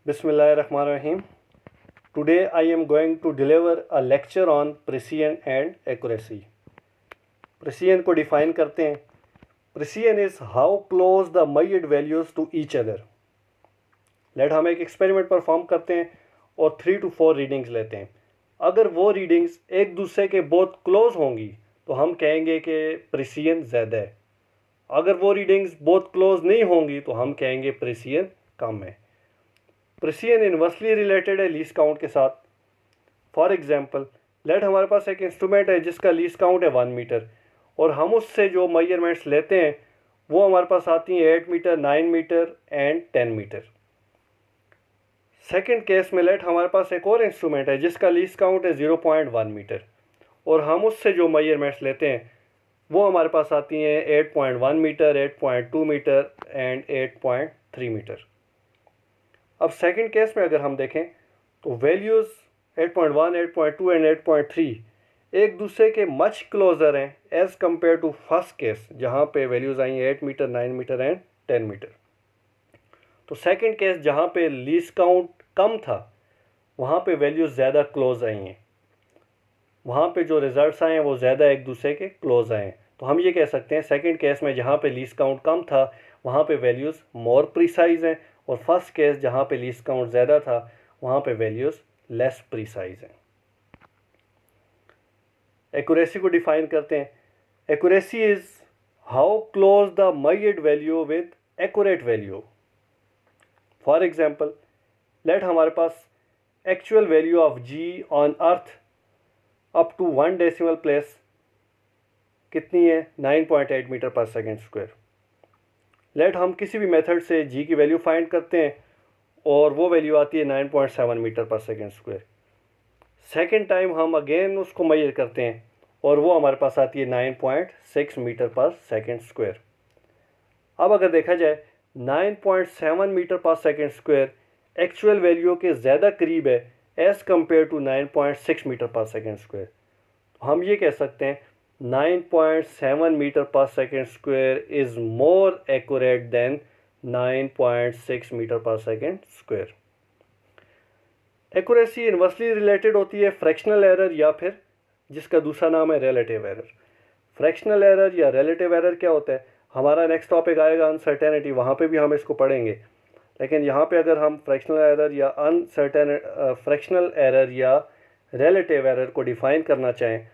Bismillahirrahmanirrahim. Today I am going to deliver a lecture on precision and accuracy. Precision को define करते हैं. Precision is how close the measured values to each other. Let हम एक experiment perform करते हैं और 3 to 4 readings लेते हैं. अगर वो readings एक दूसरे के बहुत close होंगी तो हम कहेंगे कि precision ज़्यादा है. अगर वो readings बहुत close नहीं होंगी तो हम कहेंगे precision कम है. प्रेसिजन इन्वर्सली रिलेटेड है लीस्ट काउंट के साथ. फॉर एग्जांपल, लेट हमारे पास एक इंस्ट्रूमेंट है जिसका लीस्ट काउंट है 1 मीटर और हम उससे जो मेजरमेंट्स लेते हैं वो हमारे पास आती हैं 8 meter, 9 meter and 10 meter. Second case में लेट हमारे पास एक और इंस्ट्रूमेंट है जिसका लीस्ट काउंट है 0.1 मीटर और हम उससे जो मेजरमेंट्स लेते हैं वो हमारे पास आती हैं 8.1 मीटर, 8.2 मीटर एंड 8.3 मीटर. अब सेकंड केस में अगर हम देखें तो वैल्यूज़ 8.1, 8.2 एंड 8.3 एक दूसरे के मच क्लोज़र हैं as compare to first case जहाँ पे वैल्यूज़ आई हैं 8 मीटर, 9 मीटर एंड 10 मीटर. तो सेकंड केस जहाँ पे लीस्ट काउंट कम था वहाँ पे वैल्यूज़ ज़्यादा क्लोज आई हैं, वहाँ पे जो रिज़ल्ट्स आए हैं वो ज़्यादा एक दूसरे के क्लोज आए हैं. तो हम ये कह सकते हैं सेकंड केस में जहाँ पे लीस्ट काउंट कम था वहाँ पे वैल्यूज़ मोर प्रिसाइज हैं और फर्स्ट केस जहाँ पे लीस्ट काउंट ज़्यादा था वहाँ पे वैल्यूज़ लेस प्रिसाइज हैं. एक्यूरेसी को डिफाइन करते हैं. Accuracy is how close the measured value with accurate value. For example, let हमारे पास actual value of G on earth up to 1 decimal place कितनी है 9.8 मीटर पर सेकेंड स्क्वायर. लेट हम किसी भी मेथड से जी की वैल्यू फाइंड करते हैं और वो वैल्यू आती है 9.7 मीटर पर सेकेंड स्क्वायर. सेकेंड टाइम हम अगेन उसको मेजर करते हैं और वो हमारे पास आती है 9.6 मीटर पर सेकेंड स्क्वायर. अब अगर देखा जाए 9.7 मीटर पर सेकेंड स्क्वायर एक्चुअल वैल्यू के ज़्यादा करीब है एज़ कम्पेयर टू 9.6 मीटर पर सेकेंड स्क्वायर. तो हम ये कह सकते हैं 9.7 meter per second square is more accurate than 9.6 meter per second square. Accuracy inversely related होती है फ्रैक्शनल एरर या फिर जिसका दूसरा नाम है रिलेटिव एरर. फ्रैक्शनल एरर या रिलेटिव एरर क्या होता है, हमारा नेक्स्ट टॉपिक आएगा अनसर्टेनिटी, वहाँ पे भी हम इसको पढ़ेंगे. लेकिन यहाँ पे अगर हम फ्रैक्शनल एरर या फ्रैक्शनल एरर या रिलेटिव एरर को डिफाइन करना चाहें,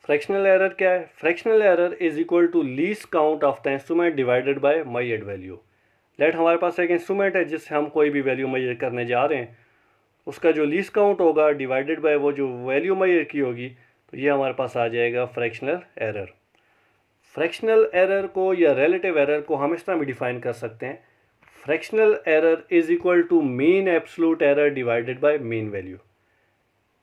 फ्रैक्शनल एरर क्या है? Fractional error is equal to least count of the instrument divided by measured value. Let हमारे पास एक इंस्ट्रूमेंट है जिससे हम कोई भी वैल्यू मेजर करने जा रहे हैं, उसका जो लीस्ट काउंट होगा डिवाइडेड बाय वो जो वैल्यू मेजर की होगी, तो ये हमारे पास आ जाएगा फ्रैक्शनल एरर. फ्रैक्शनल एरर को या रिलेटिव एरर को हम इस तरह भी डिफाइन कर सकते हैं. Fractional error is equal to mean absolute error divided by mean value.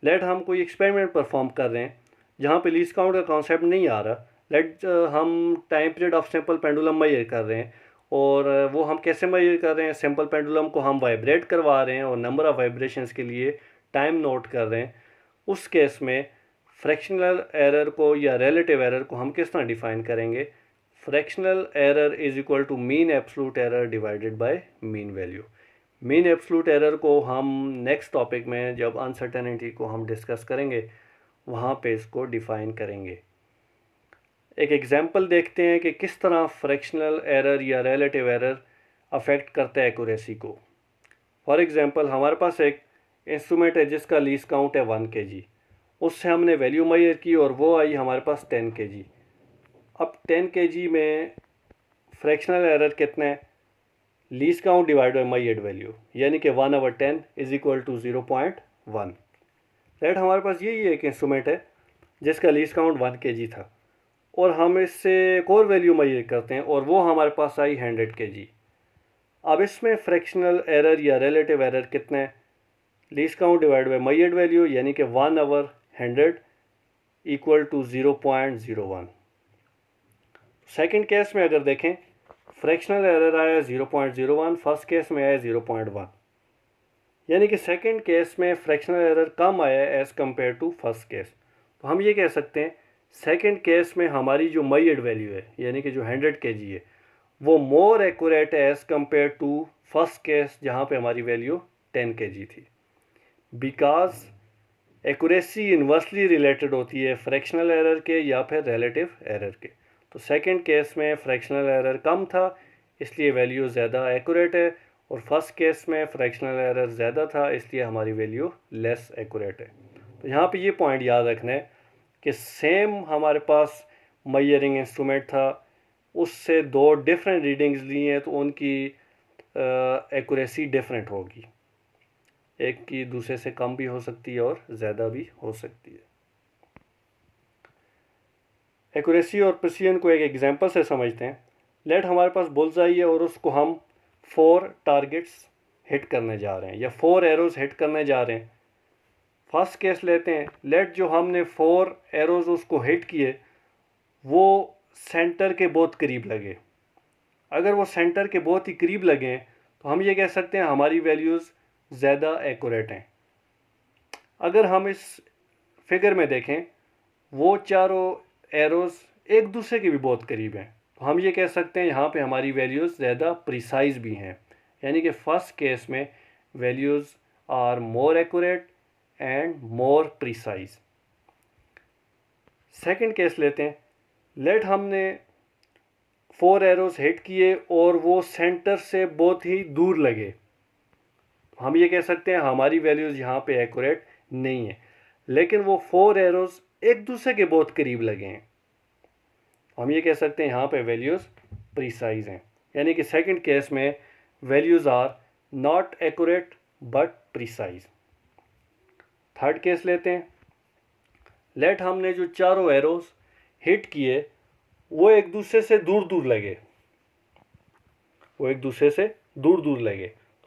Let हम कोई एक्सपेरिमेंट परफॉर्म कर रहे हैं जहाँ पे लीस्ट काउंट का कॉन्सेप्ट नहीं आ रहा. लेट हम time period of simple pendulum measure कर रहे हैं और वो हम कैसे मेजर कर रहे हैं, सिंपल पेंडुलम को हम वाइब्रेट करवा रहे हैं और नंबर ऑफ़ वाइब्रेशंस के लिए टाइम नोट कर रहे हैं. उस केस में फ्रैक्शनल एरर को या रिलेटिव एरर को हम किस तरह डिफाइन करेंगे? Fractional error is equal to mean absolute error divided by mean value. Mean absolute error को हम नेक्स्ट टॉपिक में जब अनसर्टेनिटी को हम डिस्कस करेंगे वहाँ पे इसको डिफ़ाइन करेंगे. एक एग्जांपल देखते हैं कि किस तरह फ्रैक्शनल एरर या रिलेटिव एरर अफेक्ट करता है एक्यूरेसी को. फॉर एग्जांपल, हमारे पास एक इंस्ट्रूमेंट है जिसका लीस्ट काउंट है 1 kg. उससे हमने वैल्यू मेजर की और वो आई हमारे पास 10 kg. अब 10 kg में फ्रैक्शनल एरर कितना है? Least count divide by measured value, यानी कि 1/10 इज इक्वल टू 0.1. लेट हमारे पास यही एक इंस्ट्रूमेंट है जिसका लीस्ट काउंट 1 kg था और हम इससे एक और वैल्यू मेजर करते हैं और वो हमारे पास आई 100 kg. अब इसमें फ्रैक्शनल एरर या रिलेटिव एरर कितना है? Least count divide by measured value, यानी कि 1/100 इक्वल टू 0.01. सेकंड केस में अगर देखें फ्रैक्शनल एरर आया 0.01, फर्स्ट केस में आया 0.1, यानी कि सेकंड केस में फ्रैक्शनल एरर कम आया है as compare to first case. तो हम ये कह सकते हैं सेकंड केस में हमारी जो मेजर्ड वैल्यू है यानी कि जो 100 kg है वो मोर एक्यूरेट है as compare to first case जहाँ पे हमारी वैल्यू 10 kg थी। बिकॉज एक्यूरेसी इन्वर्सली रिलेटेड होती है फ्रैक्शनल एरर के या फिर रिलेटिव एरर के। तो सेकंड केस में फ्रैक्शनल एरर कम था इसलिए वैल्यू ज़्यादा एक्यूरेट है, और फर्स्ट केस में फ्रैक्शनल एरर ज़्यादा था इसलिए हमारी वैल्यू लेस एक्यूरेट है। तो यहाँ पे ये पॉइंट याद रखना है कि सेम हमारे पास मेजरिंग इंस्ट्रूमेंट था, उससे दो डिफरेंट रीडिंग्स ली हैं तो उनकी एक्यूरेसी डिफरेंट होगी, एक की दूसरे से कम भी हो सकती है और ज़्यादा भी हो सकती है। एक्यूरेसी और प्रिसीजन को एक एग्जांपल से समझते हैं। लेट हमारे पास बुल्सआई है और उसको हम 4 टारगेट्स हिट करने जा रहे हैं या 4 एरोज हिट करने जा रहे हैं। फर्स्ट केस लेते हैं, लेट जो हमने 4 एरोज उसको हिट किए वो सेंटर के बहुत करीब लगे। अगर वो सेंटर के बहुत ही करीब लगे तो हम ये कह सकते हैं हमारी वैल्यूज़ ज़्यादा एक्यूरेट हैं। अगर हम इस फिगर में देखें वो चारों एरोज़ एक दूसरे के भी बहुत करीब हैं तो हम ये कह सकते हैं यहाँ पे हमारी वैल्यूज़ ज़्यादा प्रिसाइज भी हैं, यानी कि फर्स्ट केस में values are more accurate and more precise. Second case लेते हैं, लेट हमने 4 एरोज़ हिट किए और वो सेंटर से बहुत ही दूर लगे, हम ये कह सकते हैं हमारी वैल्यूज़ यहाँ पे एक्यूरेट नहीं है। लेकिन वो 4 एरोज़ एक दूसरे के बहुत करीब लगे हैं, हम ये कह सकते हैं यहाँ पे वैल्यूज़ प्रिसाइज हैं, यानी कि सेकंड केस में values are not accurate but precise. Third case लेते हैं, लेट हमने जो चारों एरोज़ हिट किए वो एक दूसरे से दूर दूर लगे,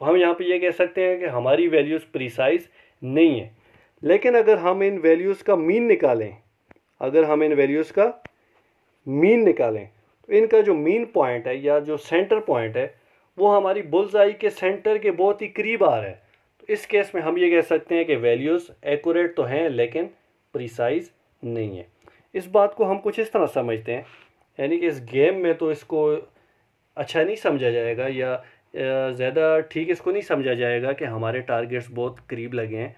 तो हम यहाँ पे ये कह सकते हैं कि हमारी वैल्यूज़ प्रिसाइज नहीं है। लेकिन अगर हम इन वैल्यूज़ का मीन निकालें तो इनका जो मीन पॉइंट है या जो सेंटर पॉइंट है वो हमारी बुल्सआई के सेंटर के बहुत ही करीब आ रहा है। तो इस केस में हम ये कह सकते हैं कि वैल्यूज़ एक्यूरेट तो हैं लेकिन प्रिसाइज नहीं है। इस बात को हम कुछ इस तरह समझते हैं, यानी कि इस गेम में तो इसको अच्छा नहीं समझा जाएगा या ज़्यादा ठीक इसको नहीं समझा जाएगा कि हमारे टारगेट्स बहुत करीब लगे हैं,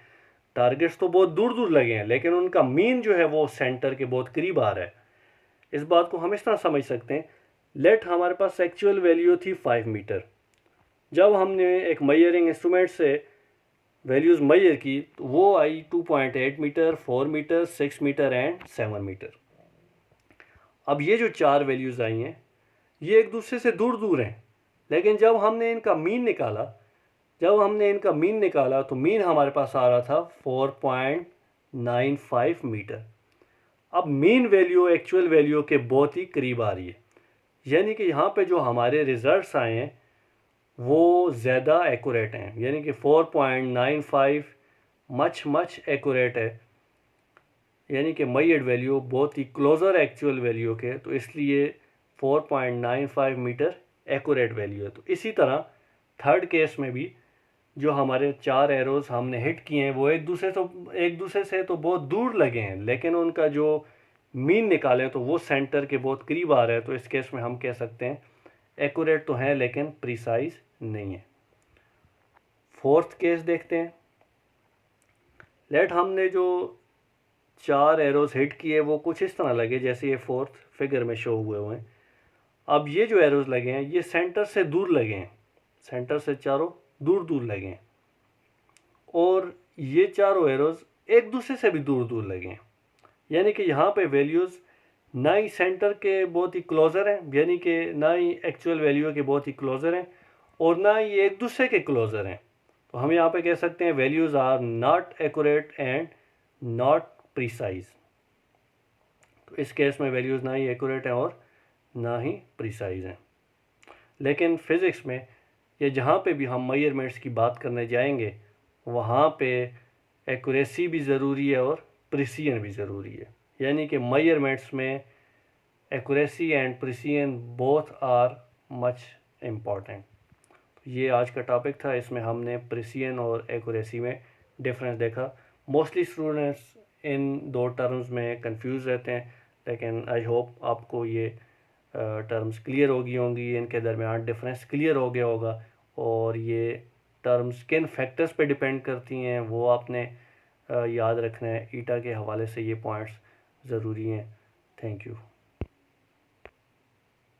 टारगेट्स तो बहुत दूर दूर लगे हैं लेकिन उनका मीन जो है वो सेंटर के बहुत करीब आ रहा है। इस बात को हम इस तरह समझ सकते हैं, लेट हमारे पास एक्चुअल वैल्यू थी 5 मीटर, जब हमने एक मेजरिंग इंस्ट्रूमेंट से वैल्यूज़ मेजर की तो वो आई 2.8 meter, 4 meter, 6 meter and 7 meter. अब ये जो 4 वैल्यूज़ आई हैं ये एक दूसरे से दूर दूर हैं, लेकिन जब हमने इनका मीन निकाला तो मीन हमारे पास आ रहा था 4.95 मीटर। अब मीन वैल्यू एक्चुअल वैल्यू के बहुत ही करीब आ रही है, यानी कि यहाँ पे जो हमारे रिजल्ट्स आए हैं वो ज़्यादा एक्यूरेट हैं, यानी कि 4.95 मच एक्यूरेट है, यानी कि मेजर्ड वैल्यू बहुत ही क्लोज़र एक्चुअल वैल्यू के, तो इसलिए 4.95 मीटर एक्यूरेट वैल्यू है। तो इसी तरह थर्ड केस में भी जो हमारे 4 एरोज़ हमने हिट किए हैं वो एक दूसरे से तो बहुत दूर लगे हैं, लेकिन उनका जो मीन निकालें तो वो सेंटर के बहुत करीब आ रहा है। तो इस केस में हम कह सकते हैं एक्यूरेट तो हैं लेकिन प्रिसाइज नहीं है। फोर्थ केस देखते हैं, लेट हमने जो 4 एरोज़ हिट किए वो कुछ इस तरह लगे जैसे ये फोर्थ फिगर में शो हुए हैं। अब ये जो एरोज़ लगे हैं ये सेंटर से दूर लगे हैं, सेंटर से चारों दूर लगे हैं, और ये चारों एरोज़ एक दूसरे से भी दूर लगे हैं, यानी कि यहाँ पे वैल्यूज़ ना ही सेंटर के बहुत ही क्लोज़र हैं, यानी कि ना ही एक्चुअल वैल्यू के बहुत ही क्लोज़र हैं और ना ही एक दूसरे के क्लोज़र हैं। तो हम यहाँ पे कह सकते हैं values are not accurate and not precise. तो इस केस में वैल्यूज़ ना ही एक्यूरेट हैं और ना ही प्रिसाइज हैं। लेकिन फ़िज़िक्स में या जहाँ पे भी हम मेजरमेंट्स की बात करने जाएंगे वहाँ पे एक्यूरेसी भी ज़रूरी है और प्रिसीजन भी ज़रूरी है, यानी कि मेजरमेंट्स में accuracy and precision both are much important. ये आज का टॉपिक था, इसमें हमने प्रिसीजन और एक्यूरेसी में डिफरेंस देखा। मोस्टली स्टूडेंट्स इन दो टर्म्स में कंफ्यूज रहते हैं, लेकिन आई होप आपको ये टर्म्स क्लियर हो गई होंगी, इनके दरमियान डिफरेंस क्लियर हो गया होगा और ये टर्म्स किन फैक्टर्स पे डिपेंड करती हैं वो आपने याद रखना है। ईटा के हवाले से ये पॉइंट्स ज़रूरी हैं। Thank you.